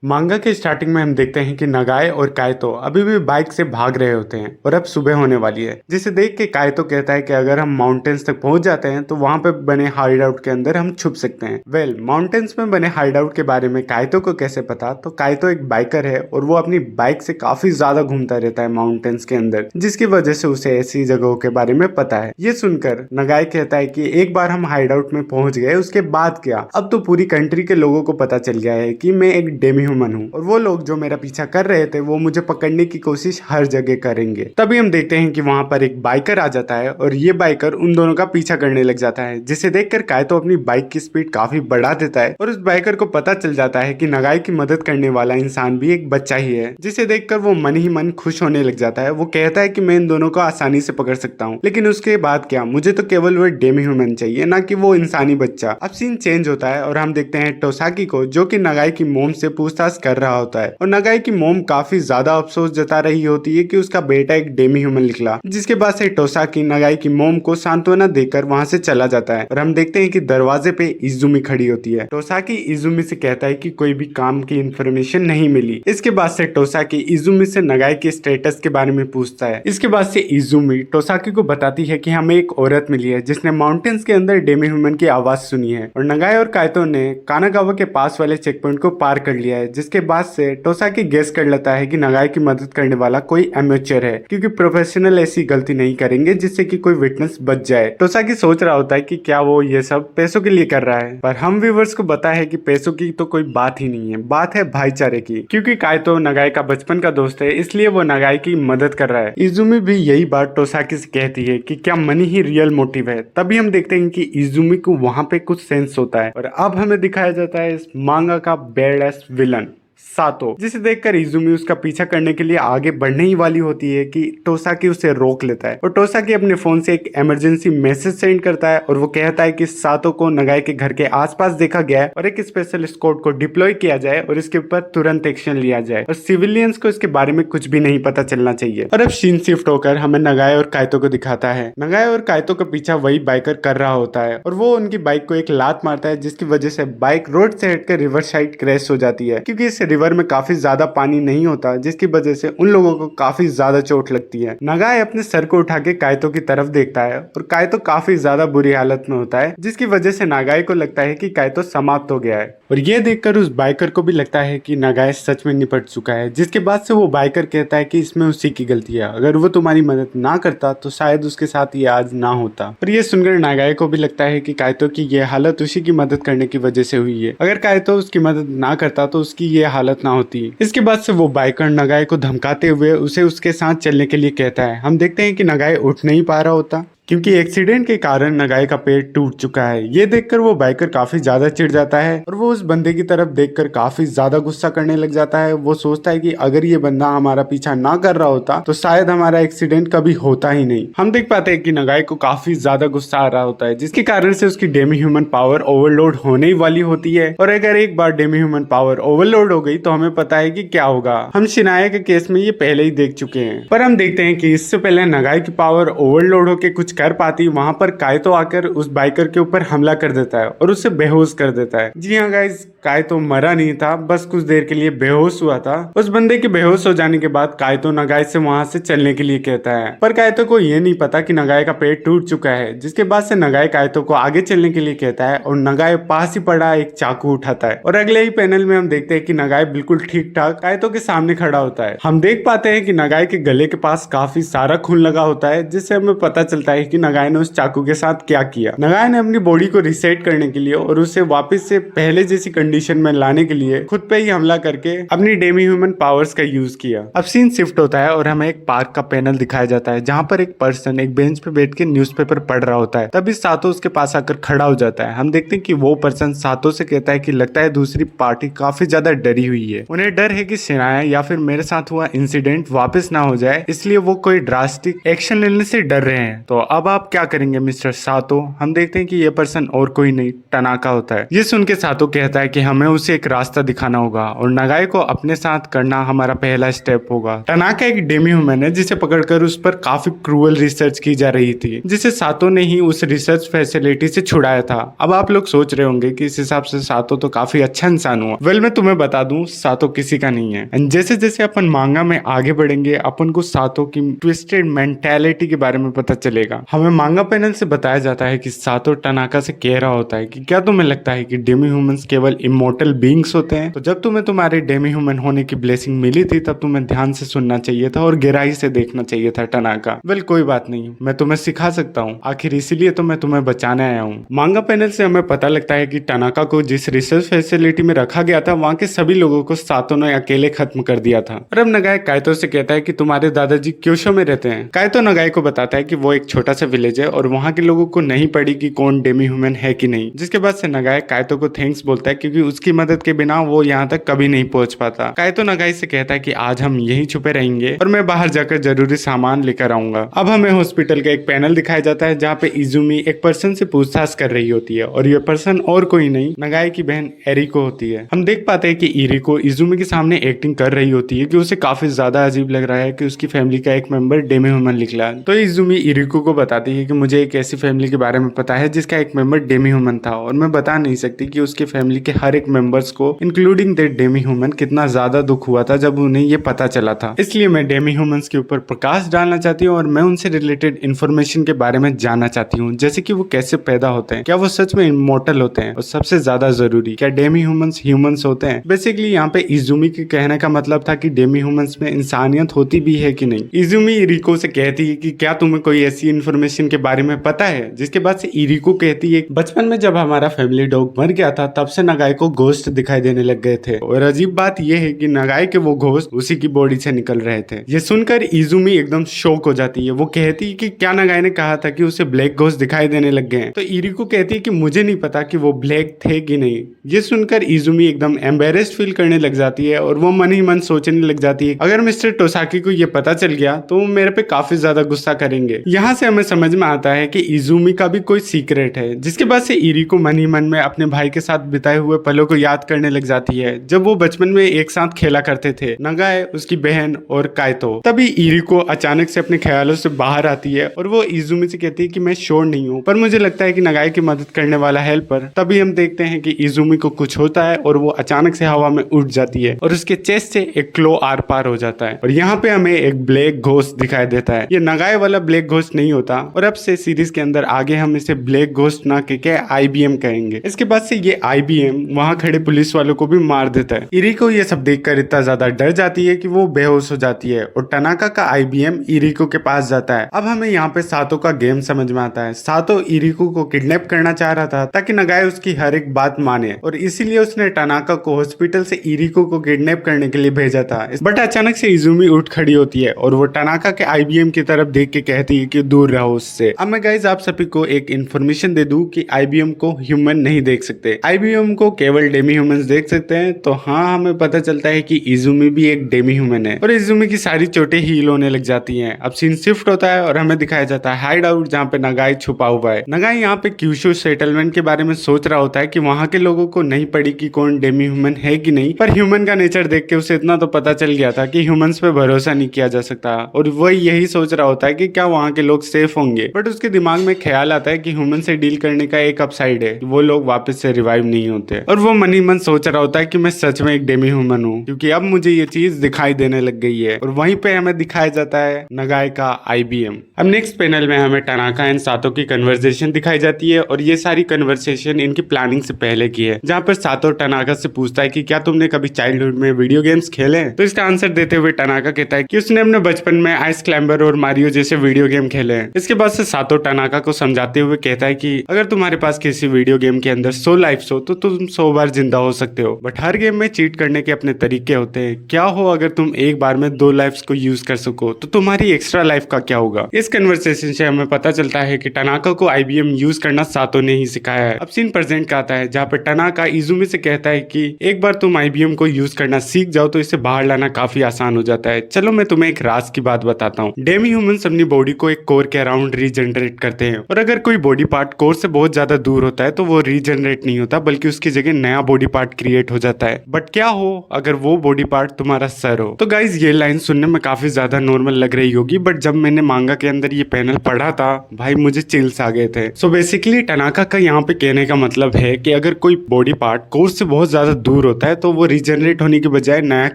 मांगा के स्टार्टिंग में हम देखते हैं कि नगाए और कायतो अभी भी बाइक से भाग रहे होते हैं और अब सुबह होने वाली है, जिसे देख के कायतो कहता है कि अगर हम माउंटेन्स तक पहुंच जाते हैं तो वहां पे बने हाइड आउट के अंदर हम छुप सकते हैं। माउंटेन्स में बने हाइड आउट के बारे में कायतो को कैसे पता? तो कायतो एक बाइकर है और वो अपनी बाइक से काफी ज्यादा घूमता रहता है माउंटेन्स के अंदर, जिसकी वजह से उसे ऐसी जगहों के बारे में पता है। ये सुनकर नगाए कहता है कि एक बार हम हाइड आउट में पहुंच गए, उसके बाद क्या? अब तो पूरी कंट्री के लोगों को पता चल गया है कि मैं एक डेमी ह्यूमन हूँ और वो लोग जो मेरा पीछा कर रहे थे वो मुझे पकड़ने की कोशिश हर जगह करेंगे। तभी हम देखते हैं कि वहां पर एक बाइकर आ जाता है और ये बाइकर उन दोनों का पीछा करने लग जाता है, जिसे देखकर कायतो अपनी बाइक की स्पीड काफी बढ़ा देता है और उस बाइकर को पता चल जाता है कि नगाई की मदद करने वाला इंसान भी एक बच्चा ही है, जिसे देखकर वो मन ही मन खुश होने लग जाता है। वो कहता है कि मैं इन दोनों को आसानी से पकड़ सकता हूँ, लेकिन उसके बाद क्या? मुझे तो केवल वो डेमी ह्यूमन चाहिए, ना कि वो इंसानी बच्चा। अब सीन चेंज होता है और हम देखते हैं टोसाकी को, जो कि नगाई की मोम से पूछताछ कर रहा होता है और नगाई की मोम काफी ज्यादा अफसोस जता रही होती है कि उसका बेटा एक डेमी ह्यूमन निकला, जिसके बाद से टोसाकी नगाई की मोम को सांत्वना देकर वहां से चला जाता है और हम देखते हैं कि दरवाजे पे इजुमी खड़ी होती है। टोसाकी इजुमी से कहता है कि कोई भी काम की इंफॉर्मेशन नहीं मिली। इसके बाद से टोसाकी इजुमी से नगाई के स्टेटस के बारे में पूछता है। इसके बाद से इजुमी टोसाकी को बताती है कि हमें एक औरत मिली है जिसने माउंटेन्स के अंदर डेमी ह्यूमन की आवाज सुनी है और नगाई और कायतो ने कानागावा के पास वाले चेक पॉइंट को पार कर लिया है, जिसके बाद से टोसाकी गेस कर लेता है कि नगाई की मदद करने वाला कोई एमेच्योर है, क्योंकि प्रोफेशनल ऐसी गलती नहीं करेंगे जिससे कि कोई विटनेस बच जाए। टोसाकी सोच रहा होता है कि क्या वो ये सब पैसों के लिए कर रहा है, पर हम व्यूवर्स को पता है कि पैसों की तो कोई बात ही नहीं है, बात है भाईचारे की। क्योंकि कायतो नगाई का बचपन का दोस्त है, इसलिए वो नगाई की मदद कर रहा है। इजुमी भी यही बात टोसाकी से कहती है कि क्या मनी ही रियल मोटिव है। तभी हम देखते हैं कि इजुमी को वहां पे कुछ सेंस होता है और अब हमें दिखाया जाता है इस मांगा का बेडएस विलन सातो, जिसे देखकर इजुमी उसका पीछा करने के लिए आगे बढ़ने ही वाली होती है कि टोसाकी उसे रोक लेता है और टोसाकी अपने फोन से एक इमरजेंसी मैसेज सेंड करता है और वो कहता है कि सातो को नगाई के घर के आसपास देखा गया है और एक स्पेशल स्क्वाड को डिप्लॉय किया जाए और इसके ऊपर तुरंत एक्शन लिया जाए और सिविलियंस को इसके बारे में कुछ भी नहीं पता चलना चाहिए। और अब सीन शिफ्ट होकर हमें नगाई और कायतो को दिखाता है। नगाई और कायतो का पीछा वही बाइकर कर रहा होता है और वो उनकी बाइक को एक लात मारता है, जिसकी वजह से बाइक रोड से हटकर रिवर साइड क्रैश हो जाती है, क्योंकि इस रिवर में काफी ज्यादा पानी नहीं होता, जिसकी वजह से उन लोगों को काफी ज्यादा चोट लगती है। नगाई अपने सर को उठा के कायतो की तरफ देखता है और कायतो काफी ज्यादा बुरी हालत में होता है, जिसकी वजह से नगाई को लगता है कि कायतो समाप्त हो गया है और ये देखकर उस बाइकर को भी लगता है कि नगाई सच में निपट चुका है, जिसके बाद से वो बाइकर कहता है कि इसमें उसी की गलती है, अगर वो तुम्हारी मदद ना करता तो शायद उसके साथ ये आज ना होता। और ये सुनकर नगाई को भी लगता है कि कायतो की ये हालत उसी की मदद करने की वजह से हुई है, अगर कायतो उसकी मदद ना करता तो उसकी ये हालत ना होती। इसके बाद से वो बाइकर नगाई को धमकाते हुए उसे उसके साथ चलने के लिए कहता है। हम देखते हैं कि नगाई उठ नहीं पा रहा होता क्योंकि एक्सीडेंट के कारण नगाई का पेट टूट चुका है। ये देखकर वो बाइकर काफी ज्यादा चिढ़ जाता है और वो उस बंदे की तरफ देखकर काफी ज्यादा गुस्सा करने लग जाता है। वो सोचता है कि अगर ये बंदा हमारा पीछा ना कर रहा होता तो शायद हमारा एक्सीडेंट कभी होता ही नहीं। हम देख पाते हैं कि नगाई को काफी ज्यादा गुस्सा आ रहा होता है, जिसके कारण से उसकी डेमी ह्यूमन पावर ओवरलोड होने ही वाली होती है और अगर एक बार डेमी ह्यूमन पावर ओवरलोड हो गई तो हमें पता है कि क्या होगा। हम शिनाया के केस में ये पहले ही देख चुके हैं, पर हम देखते हैं कि इससे पहले नगाई की पावर ओवरलोड होकर कुछ कर पाती, वहां पर कायतो आकर उस बाइकर के ऊपर हमला कर देता है और उसे बेहोश कर देता है। जी हाँ गाइस, कायतो मरा नहीं था, बस कुछ देर के लिए बेहोश हुआ था। उस बंदे के बेहोश हो जाने के बाद कायतो नगाई से वहां से चलने के लिए कहता है, पर कायतो को ये नहीं पता कि नगाई का पेट टूट चुका है, जिसके बाद से नगाई कायतो को आगे चलने के लिए कहता है और नगाई पास ही पड़ा एक चाकू उठाता है और अगले ही पैनल में हम देखते हैं कि नगाई बिल्कुल ठीक ठाक कायतो के सामने खड़ा होता है। हम देख पाते हैं कि नगाई के गले के पास काफी सारा खून लगा होता है, जिससे हमें पता चलता है कि नगाई ने उस चाकू के साथ क्या किया। नगाई ने अपनी बॉडी को रिसेट करने के लिए और उसे वापस से पहले जैसी कंडीशन में लाने के लिए खुद पे ही हमला करके अपनी डेमी ह्यूमन पावर्स का यूज किया। अब सीन शिफ्ट होता है और हमें एक पार्क का पैनल दिखाया जाता है, जहां पर एक पर्सन एक बेंच पे बैठ के न्यूज़पेपर पढ़ रहा होता है। तभी सातो उसके पास आकर खड़ा हो जाता है। हम देखते हैं कि वो पर्सन सातो से कहता है कि लगता है दूसरी पार्टी काफी ज्यादा डरी हुई है, उन्हें डर है कि शिनाया या फिर मेरे साथ हुआ इंसिडेंट वापस ना हो जाए, इसलिए वो कोई ड्रास्टिक एक्शन लेने से डर रहे हैं। तो अब आप क्या करेंगे मिस्टर सातो? हम देखते हैं कि ये पर्सन और कोई नहीं टनाका होता है। ये सुन के सातो कहता है कि हमें उसे एक रास्ता दिखाना होगा और नगाए को अपने साथ करना हमारा पहला स्टेप होगा। टनाका एक डेमी ह्यूमन है जिसे पकड़कर उस पर काफी क्रूअल रिसर्च की जा रही थी, जिसे सातो ने ही उस रिसर्च फैसिलिटी से छुड़ाया था। अब आप लोग सोच रहे होंगे कि इस हिसाब से सातो तो काफी अच्छा इंसान हुआ। वेल, मैं तुम्हें बता दूं, सातो किसी का नहीं है। एंड जैसे जैसे अपन मांगा में आगे बढ़ेंगे अपन को सातो की ट्विस्टेड मेंटालिटी के बारे में पता चलेगा। हमें मांगा पैनल से बताया जाता है कि सातो टनाका से कह रहा होता है कि क्या तुम्हें लगता है कि डेमी ह्यूमंस केवल इमोर्टल बीइंग्स होते हैं? तो जब तुम्हें तुम्हारे डेमी ह्यूमन होने की ब्लेसिंग मिली थी तब तुम्हें ध्यान से सुनना चाहिए था और गहराई से देखना चाहिए था टनाका। वेल, कोई बात नहीं, मैं तुम्हें सिखा सकता हूँ, आखिर इसीलिए तो मैं तुम्हें बचाने आया हूँ। मांगा पैनल से हमें पता लगता है कि टनाका को जिस रिसर्च फैसिलिटी में रखा गया था वहाँ के सभी लोगों को सातो ने अकेले खत्म कर दिया था। और अब नगाए कायतो से कहता है कि तुम्हारे दादाजी क्योशो में रहते हैं। कायतो नगाए को बताता है कि वो एक छोटा सा विलेज है और वहाँ के लोगों को नहीं पड़ी कि कौन डेमी ह्यूमन है कि नहीं, जिसके बाद से नगाए कायतो को थैंक्स बोलता है क्योंकि उसकी मदद के बिना वो यहाँ तक कभी नहीं पहुंच पाता। कायतो नगाई से कहता है कि आज हम यहीं छुपे रहेंगे और मैं बाहर जाकर जरूरी सामान लेकर आऊंगा। अब हमें हॉस्पिटल का एक पैनल दिखाया जाता है जहाँ पे इजुमी एक पर्सन से पूछताछ कर रही होती है और ये पर्सन और कोई नहीं नगाए की बहन एरिको होती है। हम देख पाते हैं कि इरिको इजुमी के सामने एक्टिंग कर रही होती है कि उसे काफी ज्यादा अजीब लग रहा है कि उसकी फैमिली का एक मेंबर डेमी ह्यूमन निकला। तो इजुमी इरिको को बताती है कि मुझे एक ऐसी फैमिली के बारे में पता है जिसका एक मेंबर डेमी ह्यूमन था और मैं बता नहीं सकती कि उसकी फैमिली के हर एक मेंबर्स को इंक्लूडिंग दैट डेमी ह्यूमन कितना ज्यादा दुख हुआ था जब उन्हें ये पता चला था। इसलिए मैं डेमी ह्यूमंस के ऊपर प्रकाश डालना चाहती हूँ और मैं उनसे रिलेटेड इन्फॉर्मेशन के बारे में जानना चाहती हूँ, जैसे कि वो कैसे पैदा होते हैं, क्या वो सच में इमोर्टल होते हैं और सबसे ज्यादा जरूरी क्या डेमी ह्यूमंस होते हैं। बेसिकली यहाँ पे इजुमी के कहने का मतलब था कि डेमी ह्यूमंस में इंसानियत होती भी है कि नहीं। इजुमी इरिको से कहती है कि क्या तुम्हें कोई ऐसी इन्फॉर्मेशन के बारे में पता है, जिसके बाद से इरिको कहती है बचपन में जब हमारा फैमिली डॉग मर गया था तब से नगाए को घोस्ट दिखाई देने लग गए थे और अजीब बात यह है कि नगाए के वो घोस्ट उसी की बॉडी से निकल रहे थे। ये सुनकर इजुमी एकदम शॉक हो जाती है। वो कहती है कि क्या नगाए ने कहा था कि उसे ब्लैक घोस्ट दिखाई देने लग गए हैं। तो इरिको कहती है कि मुझे नहीं पता कि वो ब्लैक थे कि नहीं। ये सुनकर इजुमी एकदम एम्बेरेस्ड फील करने लग जाती है और वो मन ही मन सोचने लग जाती है अगर मिस्टर टोसाकी को ये पता चल गया तो वो मेरे पे काफी ज्यादा गुस्सा करेंगे। यहाँ से हमें समझ में आता है कि इजुमी का भी कोई सीक्रेट है, जिसके बाद से इरिको मन ही मन में अपने भाई के साथ बिताए हुए पलों को याद करने लग जाती है जब वो बचपन में एक साथ खेला करते थे, नगाए, उसकी बहन और कायतो। तभी इरिको अचानक से अपने ख्यालों से बाहर आती है और वो इजुमी से कहती है कि मैं श्योर नहीं हूँ पर मुझे लगता है कि नगाए की मदद करने वाला हेल्पर। तभी हम देखते हैं कि इजुमी को कुछ होता है और वो अचानक से हवा में उड़ जाती है और उसके चेस्ट से एक क्लो आर पार हो जाता है और यहाँ पे हमें एक ब्लैक घोस्ट दिखाई देता है। ये नगाए वाला ब्लैक घोस्ट नहीं होता और अब से सीरीज के अंदर आगे हम इसे ब्लैक घोस्ट ना कह आईबीएम कहेंगे। इसके बाद से ये आईबीएम वहां खड़े पुलिस वालों को भी मार देता है। इरिको ये सब देखकर इतना ज्यादा डर जाती है कि वो बेहोश हो जाती है और टनाका का आईबीएम इरिको के पास जाता है। अब हमें यहाँ पे सातो का गेम समझ में आता है। सातो इरिको को किडनैप करना चाह रहा था ताकि नगाए उसकी हर एक बात माने और इसीलिए उसने टनाका को हॉस्पिटल से इरिको को किडनैप करने के लिए भेजा था। बट अचानक से इजुमी उठ खड़ी होती है और वो टनाका के आईबीएम की तरफ देख के कहती है कि दूर रहो उससे। अब मैं गाइस आप सभी को एक इन्फॉर्मेशन दे दूं कि आईबीएम को ह्यूमन नहीं देख सकते, आईबीएम को केवल डेमी ह्यूमंस देख सकते हैं। तो हाँ, हमें पता चलता है कि इजुमी भी एक डेमी ह्यूमन है और इजुमी की सारी चोटें हील होने लग जाती हैं। अब सीन शिफ्ट होता है और हमें दिखाया जाता है हाइड आउट जहाँ पे नगाई छुपा हुआ है। नगाई यहाँ पे क्यूशो सेटलमेंट के बारे में सोच रहा होता है कि वहाँ के लोगों को नहीं पड़ी कि कौन डेमी ह्यूमन है कि नहीं, पर ह्यूमन का नेचर देख के उसे इतना तो पता चल गया था कि ह्यूमंस पे भरोसा नहीं किया जा सकता और वही यही सोच रहा होता है कि क्या वहाँ के लोग सेफ होंगे। बट उसके दिमाग में ख्याल आता है कि ह्यूमन से डील करने का एक अपसाइड है, वो लोग वापस से रिवाइव नहीं होते और वो मन ही मन सोच रहा होता है कि मैं सच में एक डेमी ह्यूमन हूँ क्योंकि अब मुझे ये चीज दिखाई देने लग गई है। और वहीं पे हमें दिखाया जाता है नगाए का आईबीएम। अब नेक्स्ट पैनल में हमें टनाका एंड सातो की कन्वर्सेशन दिखाई जाती है और ये सारी कन्वर्सेशन इनकी प्लानिंग से पहले की है, जहाँ पर सातो टनाका से पूछता है कि क्या तुमने कभी चाइल्डहुड में वीडियो गेम्स खेले? तो इसका आंसर देते हुए टनाका कहता है कि उसने अपने बचपन में आइस क्लाइंबर और मारियो जैसे वीडियो गेम खेले हैं। इसके बाद से सातो टनाका को समझाते हुए कहता है कि अगर तुम्हारे पास किसी वीडियो गेम के अंदर 100 लाइफ्स हो तो तुम 100 बार जिंदा हो सकते हो, बट हर गेम में चीट करने के अपने तरीके होते हैं। क्या हो अगर तुम एक बार में 2 लाइफ्स को यूज कर सको तो तुम्हारी एक्स्ट्रा लाइफ का क्या होगा? इस कन्वर्सेशन से हमें पता चलता है कि टनाका को आईबीएम यूज करना सातो ने ही सिखाया है। अब सीन प्रेजेंट का आता है जहाँ पर टनाका इजुमी से कहता है कि एक बार तुम आईबीएम को यूज करना सीख जाओ तो इसे बाहर लाना काफी आसान हो जाता है। चलो मैं तुम्हें एक राज की बात बताता हूँ। डेमी ह्यूमंस अपनी बॉडी को एक कोर के अराउंड रीजनरेट करते हैं। और अगर कोई बॉडी पार्ट कोर से बहुत ज्यादा दूर होता है तो वो रीजनरेट नहीं होता, बल्कि उसकी जगह नया बॉडी पार्ट क्रिएट हो जाता है। बट क्या हो अगर वो बॉडी पार्ट तुम्हारा सर हो? तो गाइज ये लाइन सुनने में काफी ज्यादा नॉर्मल लग रही होगी, बट जब मैंने मांगा के अंदर ये पैनल पढ़ा था भाई मुझे चिल्स आ गए थे। सो बेसिकली टनाका का यहाँ पे कहने का मतलब है कि अगर कोई बॉडी पार्ट कोर से बहुत ज्यादा दूर होता है तो वो रीजनरेट होने के बजाय नया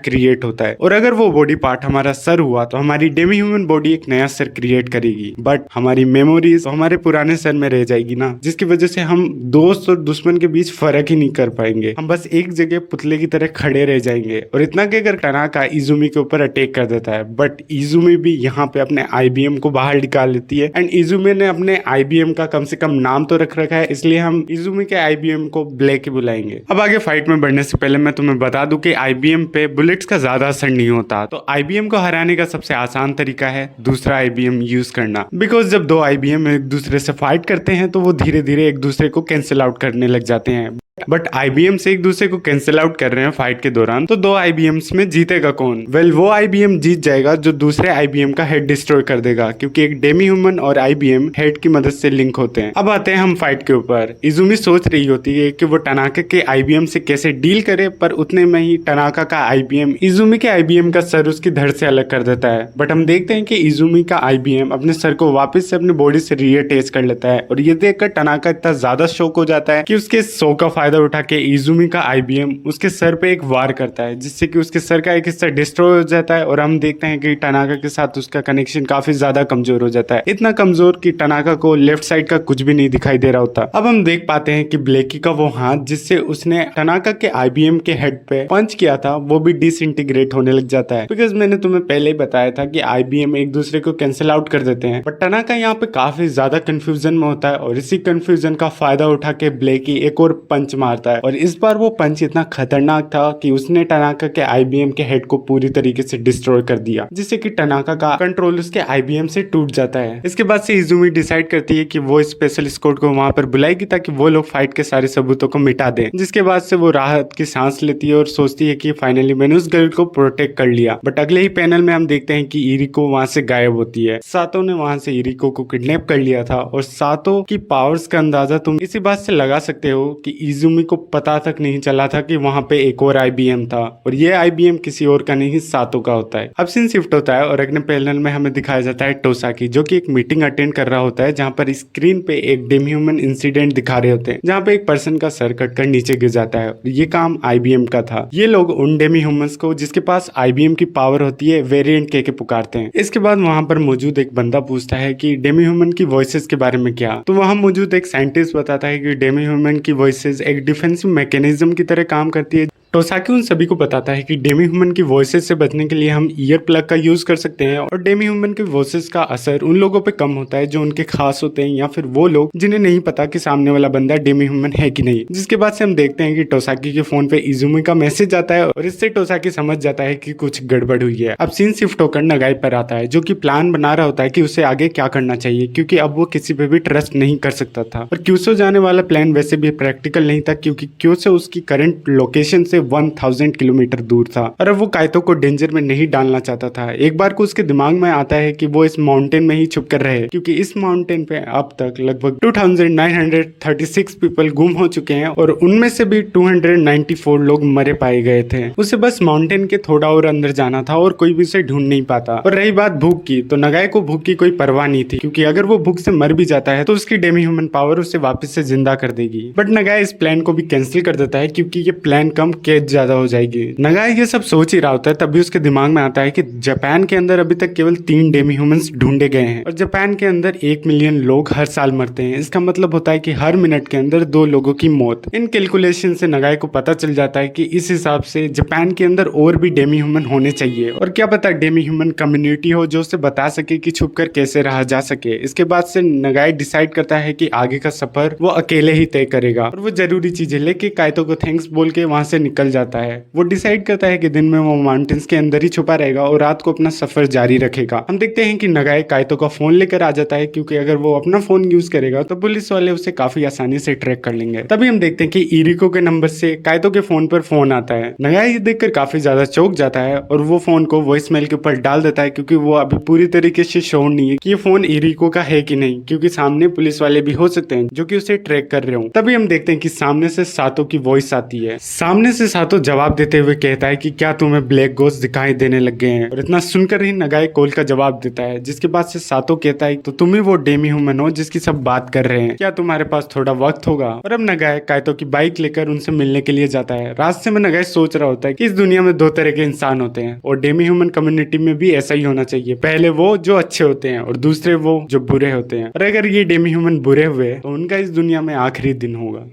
क्रिएट होता है। और अगर वो बॉडी पार्ट हमारा सर हुआ तो हमारी डेमी ह्यूमन बॉडी एक नया सर क्रिएट करेगी, बट हमारी मेमोरीज तो हमारे पुराने सर में रह जाएगी ना, जिसकी वजह से हम दोस्त और दुश्मन के बीच फर्क ही नहीं कर पाएंगे। हम बस एक जगह पुतले की तरह खड़े रह जाएंगे। और इतना कि अगर टनाका इजुमी के ऊपर अटैक कर देता है, बट इजुमी भी यहाँ पे अपने आईबीएम को बाहर निकाल लेती है। एंड इजुमी ने अपने आईबीएम का कम से कम नाम तो रख रखा है, इसलिए हम इजुमी के आईबीएम को ब्लैक ही बुलाएंगे। अब आगे फाइट में बढ़ने से पहले मैं तुम्हें बता दूं कि आईबीएम पे बुलेट्स का ज्यादा असर नहीं होता। तो आईबीएम को हराने का सबसे आसान तरीका है दूसरा आईबीएम यूज करना, बिकॉज जब दो आईबीएम एक दूसरे से फाइट करते हैं तो वो धीरे धीरे एक दूसरे को कैंसिल आउट करने लग जाते हैं। बट आईबीएम से एक दूसरे को कैंसिल आउट कर रहे हैं फाइट के दौरान, तो दो आईबीएम्स में जीतेगा कौन? वेल वो आईबीएम जीत जाएगा जो दूसरे आईबीएम का हेड डिस्ट्रॉय कर देगा, क्योंकि एक डेमी ह्यूमन और आईबीएम हेड की मदद से लिंक होते हैं। अब आते हैं हम फाइट के ऊपर। इजुमी सोच रही होती है कि वो टनाका के आईबीएम से कैसे डील करे, पर उतने में ही टनाका का आईबीएम इजुमी के आईबीएम का सर उसकी धड़ से अलग कर देता है। बट हम देखते हैं कि इजुमी का आईबीएम अपने सर को वापस से अपनी बॉडी से रीअटैच कर लेता है। और ये देखकर टनाका इतना ज्यादा शॉक हो जाता है कि उसके शो का फायदा उठा के इजुमी का आईबीएम उसके सर पे एक वार करता है, जिससे कि उसके सर का एक हिस्सा डिस्ट्रॉय हो जाता है। और हम देखते हैं कि टनाका के साथ उसका कनेक्शन काफी ज्यादा कमजोर हो जाता है, इतना कमजोर कि टनाका को लेफ्ट साइड का कुछ भी नहीं दिखाई दे रहा होता। अब हम देख पाते हैं कि ब्लेकी का वो हाथ जिससे उसने टनाका के आईबीएम के हेड पे पंच किया था वो भी डिसइंटीग्रेट होने लग जाता है, बिकॉज मैंने तुम्हें पहले ही बताया था कि आईबीएम एक दूसरे को कैंसिल आउट कर देते हैं। बट टनाका यहाँ पे काफी ज्यादा कंफ्यूजन में होता है और इसी कंफ्यूजन का फायदा उठा के ब्लेकी एक और पंच मारता है। और इस बार वो पंच इतना खतरनाक था कि उसने टनाका के आईबीएम के हेड को पूरी तरीके से डिस्ट्रॉय कर दिया, जिससे कि टनाका का कंट्रोल उसके आईबीएम से टूट जाता है। इसके बाद से इजुमी डिसाइड करती है कि वो स्पेशल स्क्वाड को वहां पर बुलाएगी ताकि वो लोग फाइट के सारे सबूतों को मिटा दें। जिसके बाद से वो राहत की सांस लेती है और सोचती है कि फाइनली मैंने उस गर्ल को प्रोटेक्ट कर लिया। बट अगले ही पैनल में हम देखते हैं कि इरिको वहां से गायब होती है। सातो ने वहां से इरिको को किडनैप कर लिया था और सातो की पावर्स का अंदाजा तुम इसी बात से लगा सकते हो कि इजुमी को पता तक नहीं चला था कि वहां पे एक और आईबीएम था और ये आईबीएम किसी और का नहीं सातो का होता है। अब सीन शिफ्ट होता है और अगले पैनल में हमें दिखाया जाता है टोसाकी, जो कि एक मीटिंग अटेंड कर रहा होता है, जहां पर स्क्रीन पे एक डेमी ह्यूमन इंसिडेंट दिखा रहे होते हैं, जहां पे एक पर्सन का सर कटकर नीचे गिर जाता है। ये काम आईबीएम का था। ये लोग उन डेमी ह्यूमंस को जिसके पास आईबीएम की पावर होती है वेरिएंट के पुकारते हैं। इसके बाद वहां पर मौजूद एक बंदा पूछता है कि डेमी ह्यूमन की वॉइसेस के बारे में क्या, तो वहां मौजूद एक साइंटिस्ट बताता है कि डेमी ह्यूमन की वॉइसेस एक डिफेंसिव मैकेनिज्म की तरह काम करती है। टोसाकी उन सभी को बताता है कि डेमी ह्यूमन की वॉइसेस से बचने के लिए हम ईयर प्लग का यूज कर सकते हैं और डेमी ह्यूमन की वॉइसेस का असर उन लोगों पे कम होता है जो उनके खास होते हैं या फिर वो लोग जिन्हें नहीं पता कि सामने वाला बंदा डेमी ह्यूमन है कि नहीं। जिसके बाद से हम देखते हैं कि टोसाकी के फोन पे इजुमी का मैसेज आता है और इससे टोसाकी समझ जाता है कि कुछ गड़बड़ हुई है। अब सीन शिफ्ट होकर नगाई पर आता है, जो कि प्लान बना रहा होता है कि उसे आगे क्या करना चाहिए, क्योंकि अब वो किसी पे भी ट्रस्ट नहीं कर सकता था। और क्यूसो जाने वाला प्लान वैसे भी प्रैक्टिकल नहीं था, क्योंकि क्यूसो उसकी करंट लोकेशन से 1000 किलोमीटर दूर था और अब वो काइतो को डेंजर में नहीं डालना चाहता था। एक बार को उसके दिमाग में आता है कि वो इस माउंटेन में ही छुप कर रहे, क्योंकि इस माउंटेन पे अब तक लगभग 2936 पीपल गुम हो चुके हैं और उनमें से भी 294 लोग मरे पाए गए थे। उसे बस माउंटेन के थोड़ा और अंदर जाना था और कोई भी उसे ढूंढ नहीं पाता। और रही बात भूख की, तो नगाए को भूख की कोई परवाह नहीं थी, क्योंकि अगर वो भूख से मर भी जाता है तो उसकी डेमी ह्यूमन पावर उसे वापस से जिंदा कर देगी। बट नगाए इस प्लान को भी कैंसिल कर देता है, क्योंकि ये प्लान कम कैच ज्यादा हो जाएगी। नगाए ये सब सोच ही रहा होता है, तभी उसके दिमाग में आता है कि जापान के अंदर अभी तक केवल 3 डेमी ह्यूमंस ढूंढे गए हैं और जापान के अंदर 1 मिलियन लोग हर साल मरते हैं। इसका मतलब होता है कि हर मिनट के अंदर 2 लोगों की मौत। इन कैलकुलेशन से नगाए को पता चल जाता है कि इस हिसाब से जापान के अंदर और भी डेमी ह्यूमन होने चाहिए और क्या पता डेमी ह्यूमन कम्युनिटी हो जो उसे बता सके कि छुपकर कैसे रहा जा सके। इसके बाद से नगाए डिसाइड करता है कि आगे का सफर वो अकेले ही तय करेगा और वो जरूरी चीजें लेके काइतो को थैंक्स बोल के वहां से निकल जाता है। वो डिसाइड करता है कि दिन में वो माउंटेन्स के अंदर ही छुपा रहेगा और रात को अपना सफर जारी रखेगा। हम देखते हैं कि नगाए काइतो का फोन लेकर आ जाता है, क्योंकि अगर वो अपना फोन यूज करेगा तो पुलिस वाले उसे काफी आसानी से ट्रैक कर लेंगे। तभी हम देखते हैं कि इरिको के नंबर से काइतो के फोन पर फोन आता है। नगाए ये देखकर काफी ज्यादा चौंक जाता है और वो फोन को वॉइस मेल के ऊपर डाल देता है, क्योंकि वो अभी पूरी तरीके से श्योर नहीं है कि ये फोन इरिको का है कि नहीं, क्योंकि सामने पुलिस वाले भी हो सकते हैं जो कि उसे ट्रैक कर रहे हो। तभी हम देखते हैं कि सामने से सातो की वॉइस आती है। सामने से सातो जवाब देते हुए कहता है कि क्या तुम्हें ब्लैक गोस्ट दिखाई देने लग गए हैं, और इतना सुनकर ही नगाए कॉल का जवाब देता है, जिसके बाद से सातो कहता है तो तुम ही वो डेमी ह्यूमन हो जिसकी सब बात कर रहे हैं, क्या तुम्हारे पास थोड़ा वक्त होगा। और अब नगाए काइतो की बाइक लेकर उनसे मिलने के लिए जाता है। रास्ते में नगाए सोच रहा होता है कि इस दुनिया में दो तरह के इंसान होते हैं और डेमी ह्यूमन कम्युनिटी में भी ऐसा ही होना चाहिए। पहले वो जो अच्छे होते हैं और दूसरे वो जो बुरे होते हैं, और अगर ये डेमी ह्यूमन बुरे हुए तो उनका इस दुनिया में आखिरी दिन होगा।